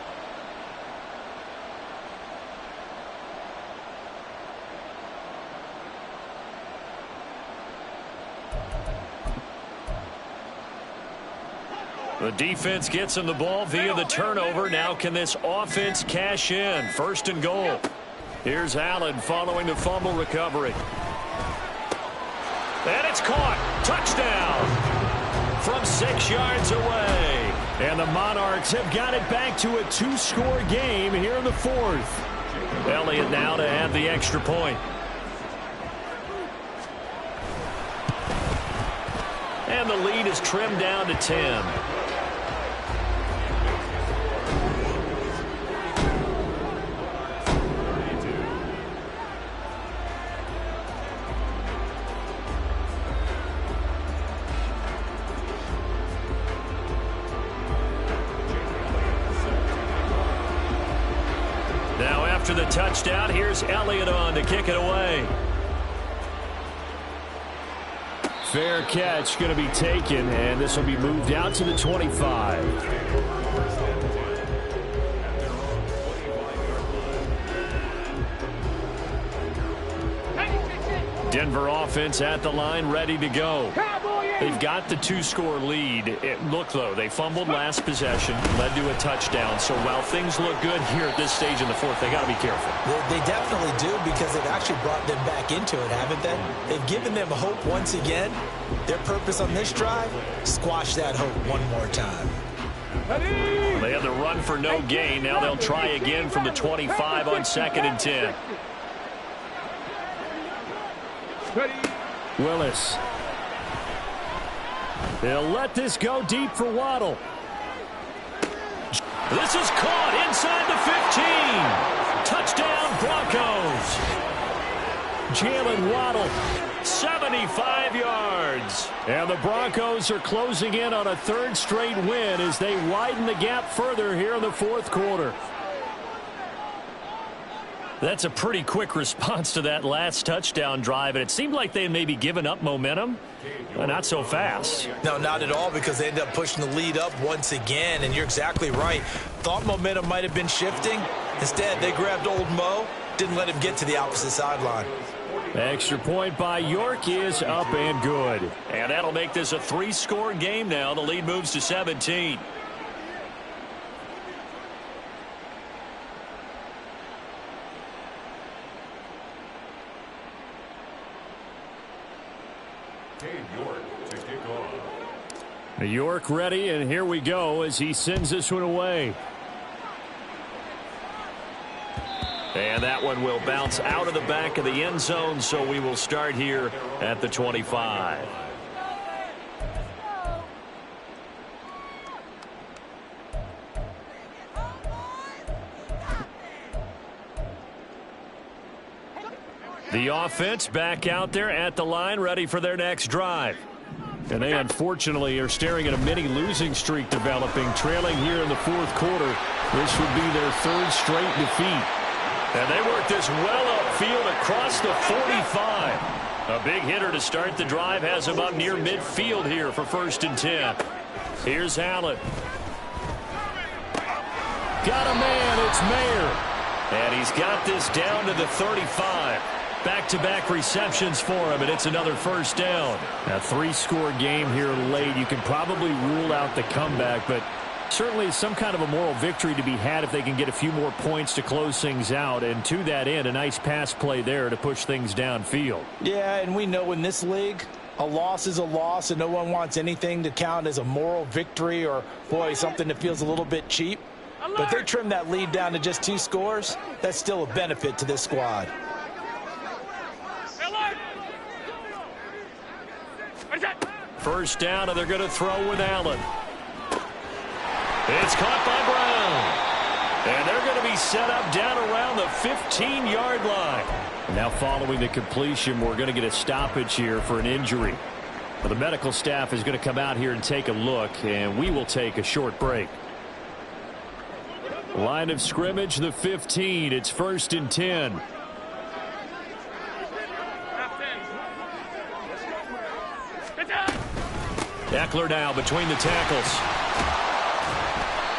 The defense gets him the ball via the turnover. Now can this offense cash in? 1st and goal. Here's Allen following the fumble recovery. And it's caught. Touchdown from 6 yards away. And the Monarchs have got it back to a 2-score game here in the 4th. Elliott now to add the extra point. And the lead is trimmed down to 10. Now after the touchdown, here's Elliott on to kick it away. Fair catch going to be taken, and this will be moved out to the 25. Denver offense at the line, ready to go. They've got the 2-score lead. Look, though, they fumbled last possession, led to a touchdown. So while things look good here at this stage in the 4th, they got to be careful. They definitely do, because they've actually brought them back into it, haven't they? They've given them hope once again. Their purpose on this drive, squash that hope one more time. They had the run for no gain. Now they'll try again from the 25 on 2nd and 10. Willis. They'll let this go deep for Waddle. This is caught inside the 15. Touchdown, Broncos. Jalen Waddle. 75 yards. And the Broncos are closing in on a 3rd straight win as they widen the gap further here in the 4th quarter. That's a pretty quick response to that last touchdown drive, and it seemed like they had maybe given up momentum. Well, not so fast. No, not at all, because they ended up pushing the lead up once again, and you're exactly right. Thought momentum might have been shifting. Instead, they grabbed old Mo, didn't let him get to the opposite sideline. Extra point by York is up and good. And that'll make this a 3-score game now. The lead moves to 17. York ready, and here we go as he sends this one away. And that one will bounce out of the back of the end zone, so we will start here at the 25. The offense back out there at the line, ready for their next drive. And they unfortunately are staring at a mini losing streak developing, trailing here in the fourth quarter. This would be their third straight defeat. And they work this well upfield across the 45. A big hitter to start the drive has him up near midfield here for 1st and 10. Here's Allen. Got a man, it's Mayer. And he's got this down to the 35. Back-to-back receptions for him, and it's another 1st down. A 3-score game here late. You can probably rule out the comeback, but certainly some kind of a moral victory to be had if they can get a few more points to close things out. And to that end, a nice pass play there to push things downfield. Yeah, and we know in this league, a loss is a loss, and no one wants anything to count as a moral victory or, boy, something that feels a little bit cheap. But they trim that lead down to just 2 scores. That's still a benefit to this squad. First down, and they're going to throw with Allen. It's caught by Brown. And they're going to be set up down around the 15-yard line. Now following the completion, we're going to get a stoppage here for an injury. Well, the medical staff is going to come out here and take a look, and we will take a short break. Line of scrimmage, the 15. It's 1st and 10. Eckler now between the tackles.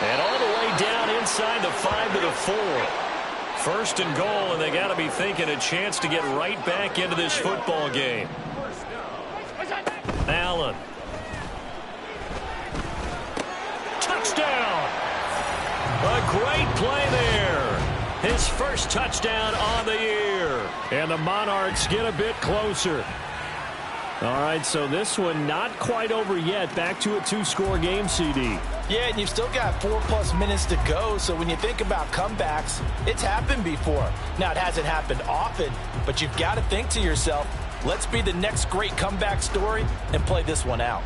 And all the way down inside the 5 to the 4. 1st and goal, and they got to be thinking a chance to get right back into this football game. Allen. Touchdown. A great play there. His first touchdown on the year. And the Monarchs get a bit closer. All right, so this one not quite over yet. Back to a 2-score game, CD. Yeah, and you've still got 4+ minutes to go, so when you think about comebacks, it's happened before. Now, it hasn't happened often, but you've got to think to yourself, let's be the next great comeback story and play this one out.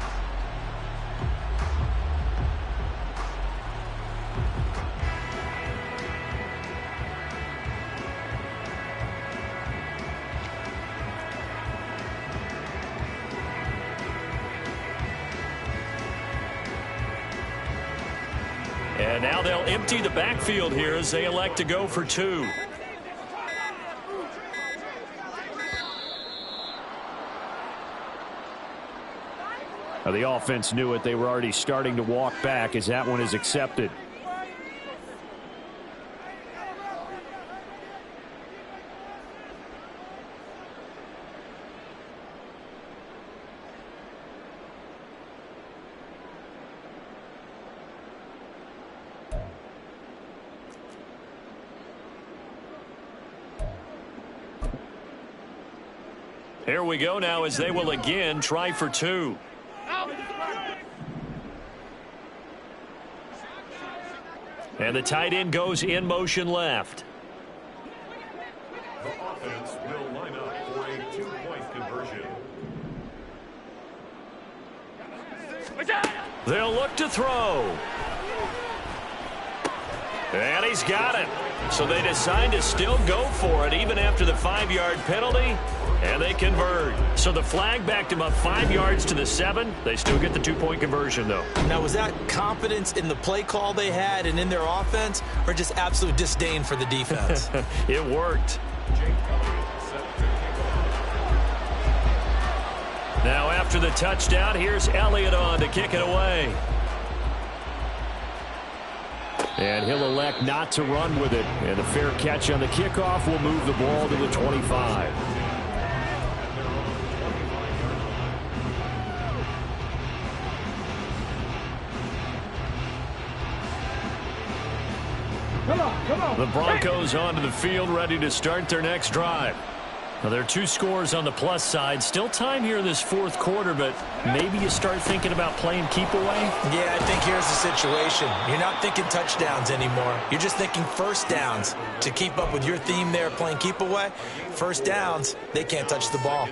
And now they'll empty the backfield here as they elect to go for 2. Now the offense knew it. They were already starting to walk back as that one is accepted. Here we go now as they will again try for 2. And the tight end goes in motion left. The offense will line up for a 2-point conversion. They'll look to throw. And he's got it. So they decide to still go for it even after the 5-yard penalty. And they convert. So the flag backed him up 5 yards to the 7. They still get the 2-point conversion, though. Now, was that confidence in the play call they had and in their offense, or just absolute disdain for the defense? It worked. Now after the touchdown, here's Elliott on to kick it away. And he'll elect not to run with it. And a fair catch on the kickoff will move the ball to the 25. Come on. The Broncos onto the field, ready to start their next drive. Now, there are 2 scores on the plus side. Still time here in this fourth quarter, but maybe you start thinking about playing keep away? Yeah, I think here's the situation. You're not thinking touchdowns anymore. You're just thinking first downs. To keep up with your theme there, playing keep away, first downs, they can't touch the ball.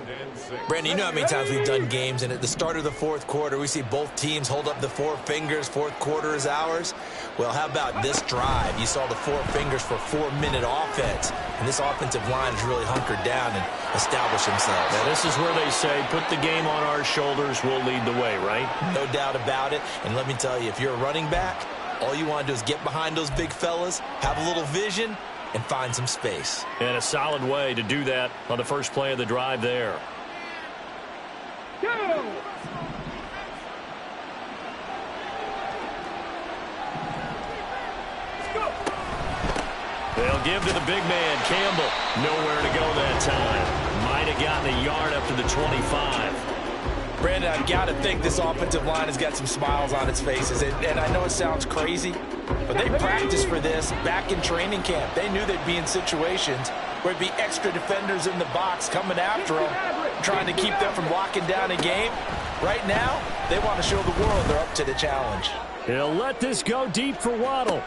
Brandon, you know how many times we've done games, and at the start of the fourth quarter, we see both teams hold up the 4 fingers, fourth quarter is ours. Well, how about this drive? You saw the 4 fingers for 4-minute offense, and this offensive line is really hunkered down, and establish themselves. Now, this is where they say, put the game on our shoulders, we'll lead the way, right? No doubt about it. And let me tell you, if you're a running back, all you want to do is get behind those big fellas, have a little vision, and find some space. And a solid way to do that on the first play of the drive there. Go! They'll give to the big man, Campbell. Nowhere to go that time. Might have gotten a yard up to the 25. Brandon, I've got to think this offensive line has got some smiles on its faces. And I know it sounds crazy, but they practiced for this back in training camp. They knew they'd be in situations where it'd be extra defenders in the box coming after them, trying to keep them from locking down a game. Right now, they want to show the world they're up to the challenge. He'll let this go deep for Waddle.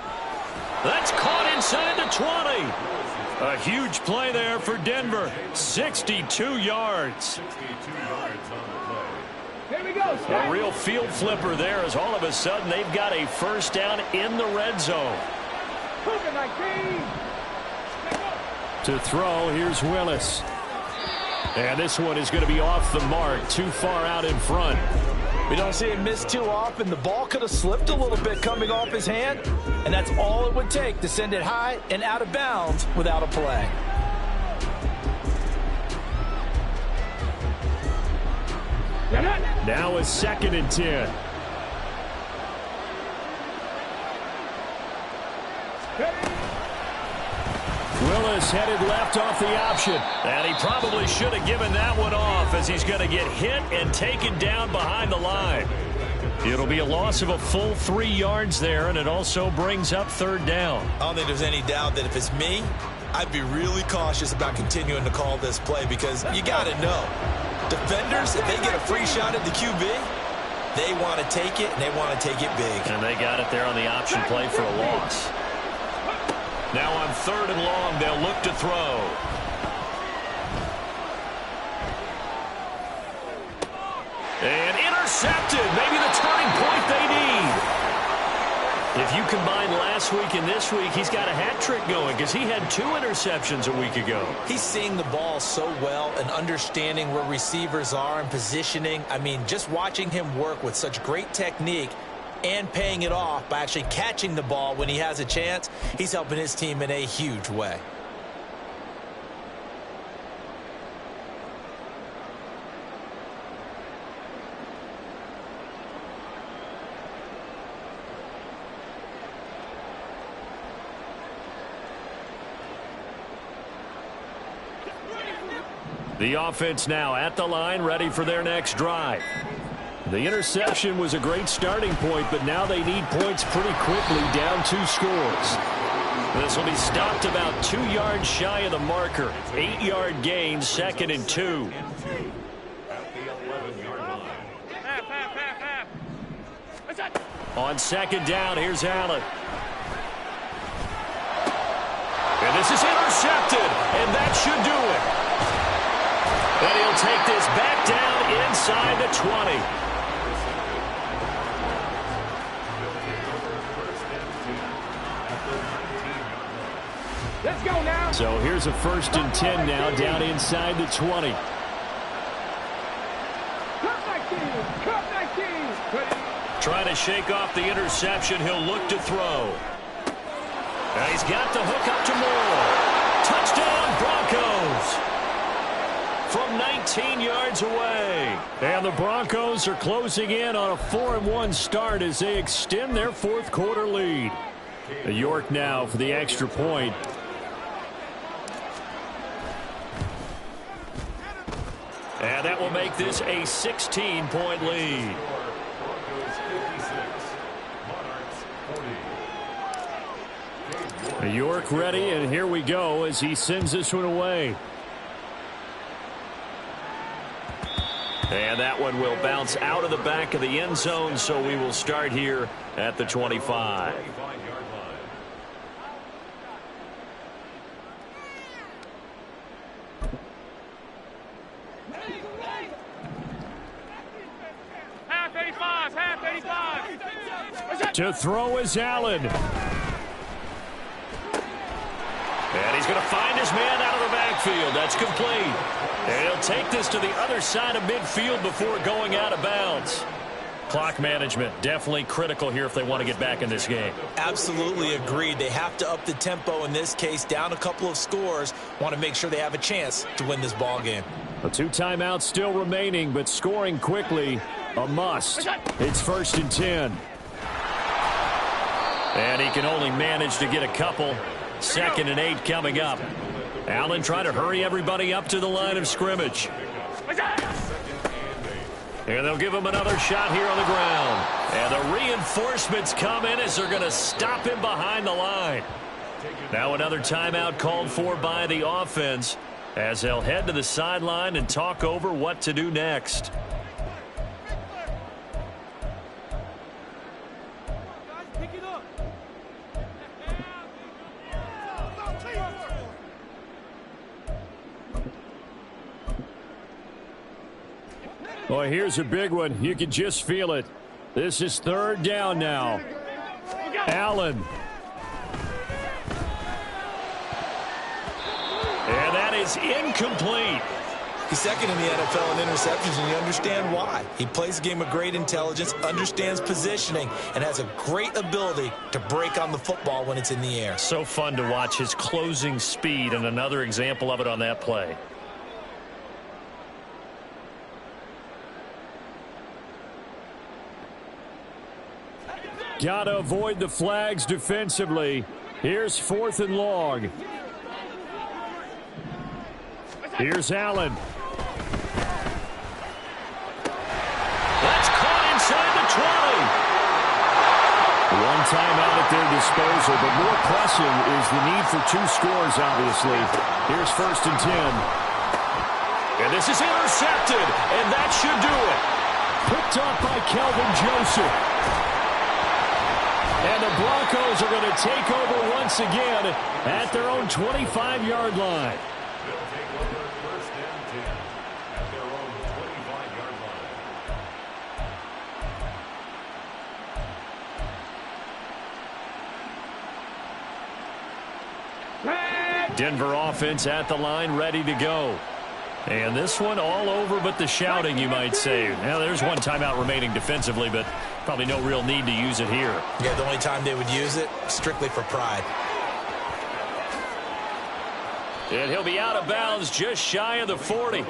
That's caught inside the 20. A huge play there for Denver. 62 yards. 62 yards on the play. Here we go, Scott. A real field flipper there as all of a sudden they've got a first down in the red zone. Cougar 19. To throw, here's Willis. And this one is going to be off the mark, too far out in front. We don't see him miss too often. The ball could have slipped a little bit coming off his hand, and that's all it would take to send it high and out of bounds without a play. Now a 2nd and 10. Willis headed left off the option. And he probably should have given that one off as he's going to get hit and taken down behind the line. It'll be a loss of a full 3 yards there, and it also brings up 3rd down. I don't think there's any doubt that if it's me, I'd be really cautious about continuing to call this play because you got to know, defenders, if they get a free shot at the QB, they want to take it, and they want to take it big. And they got it there on the option play for a loss. Now on 3rd and long, they'll look to throw. And intercepted. Maybe the turning point they need. If you combine last week and this week, he's got a hat trick going because he had 2 interceptions a week ago. He's seeing the ball so well and understanding where receivers are and positioning. I mean, just watching him work with such great technique and paying it off by actually catching the ball when he has a chance, he's helping his team in a huge way. The offense now at the line, ready for their next drive. The interception was a great starting point, but now they need points pretty quickly, down 2 scores. This will be stopped about 2 yards shy of the marker. 8-yard gain, 2nd and 2. On 2nd down, here's Allen. And this is intercepted, and that should do it. And he'll take this back down inside the 20. Let's go now. So here's a 1st and 10 now, down inside the 20. Cut 19. Trying to shake off the interception. He'll look to throw. And he's got the hook up to Moore. Touchdown, Broncos. From 19 yards away. And the Broncos are closing in on a 4-1 start as they extend their 4th quarter lead. York now for the extra point. And that will make this a 16-point lead. Broncos 56, Monarchs 40. York ready, and here we go as he sends this one away. And that one will bounce out of the back of the end zone, so we will start here at the 25. 25-yard line. Half 85, half 85. To throw is Allen. And he's going to find his man out of the backfield. That's complete. And he'll take this to the other side of midfield before going out of bounds. Clock management, definitely critical here if they want to get back in this game. Absolutely agreed. They have to up the tempo in this case, down a couple of scores. Want to make sure they have a chance to win this ball game. A 2 timeouts still remaining, but scoring quickly, a must. It's 1st and 10. And he can only manage to get a couple. 2nd and 8 coming up. Allen trying to hurry everybody up to the line of scrimmage. And they'll give him another shot here on the ground. And the reinforcements come in as they're going to stop him behind the line. Now another timeout called for by the offense as they'll head to the sideline and talk over what to do next. Well, here's a big one. You can just feel it. This is 3rd down now. Allen. And that is incomplete. He's 2nd in the NFL in interceptions, and you understand why. He plays a game of great intelligence, understands positioning, and has a great ability to break on the football when it's in the air. So fun to watch his closing speed, and another example of it on that play. Got to avoid the flags defensively. Here's 4th and long. Here's Allen. That's caught inside the 20. One timeout at their disposal, but more pressing is the need for 2 scores, obviously. Here's 1st and 10. And this is intercepted, and that should do it. Picked up by Kelvin Joseph. And the Broncos are going to take over once again at their own 25-yard line. They'll take over 1st and 10 at their own 25-yard line. Denver offense at the line, ready to go. And this one all over but the shouting, you might say. Now, there's one timeout remaining defensively, but probably no real need to use it here. Yeah, the only time they would use it, strictly for pride. And he'll be out of bounds just shy of the 40.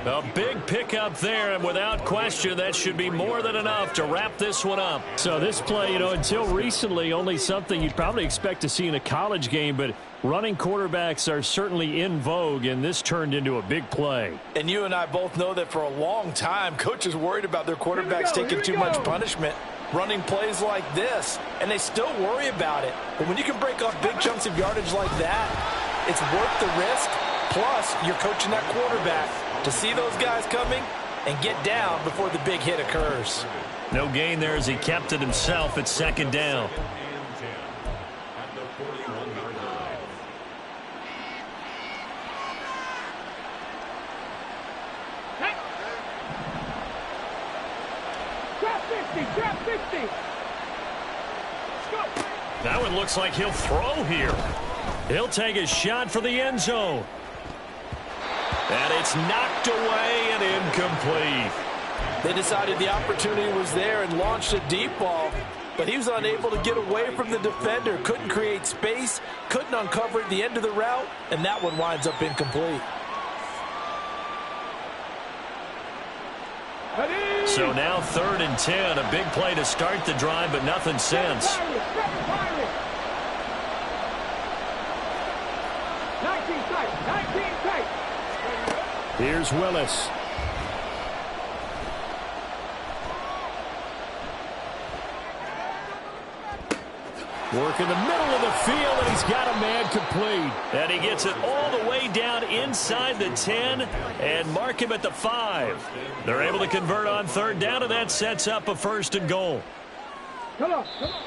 A big pickup there, and without question, that should be more than enough to wrap this one up. So this play, until recently, only something you'd probably expect to see in a college game, but running quarterbacks are certainly in vogue, and this turned into a big play. And you and I both know that for a long time, coaches worried about their quarterbacks taking too much punishment, running plays like this, and they still worry about it. But when you can break off big chunks of yardage like that, it's worth the risk. Plus, you're coaching that quarterback to see those guys coming and get down before the big hit occurs. No gain there as he kept it himself at 2nd down. At the 41-yard line. Drop 50, drop 50. Go. That one looks like he'll throw here. He'll take a shot for the end zone. And it's knocked away and incomplete. They decided the opportunity was there and launched a deep ball, but he was unable to get away from the defender, couldn't create space, couldn't uncover at the end of the route, and that one winds up incomplete. So now 3rd and 10, a big play to start the drive, but nothing since. 19 tight, 19 tight. Here's Willis. Work in the middle of the field, and he's got a man complete. And he gets it all the way down inside the 10 and mark him at the 5. They're able to convert on 3rd down, and that sets up a 1st and goal. Come on, come on.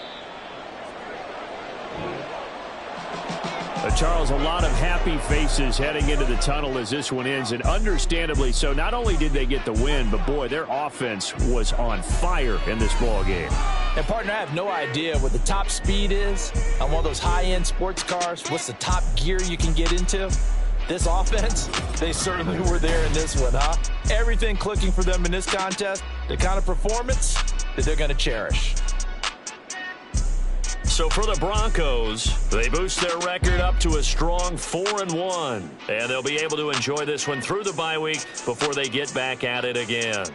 Charles, a lot of happy faces heading into the tunnel as this one ends, and understandably so. Not only did they get the win, but, boy, their offense was on fire in this ball game. And, partner, I have no idea what the top speed is on one of those high-end sports cars. What's the top gear you can get into? This offense, they certainly were there in this one, huh? Everything clicking for them in this contest, the kind of performance that they're going to cherish. So for the Broncos, they boost their record up to a strong 4-1. And they'll be able to enjoy this one through the bye week before they get back at it again.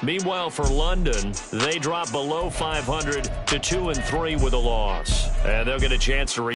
Meanwhile, for London, they drop below 500 to 2-3 with a loss. And they'll get a chance to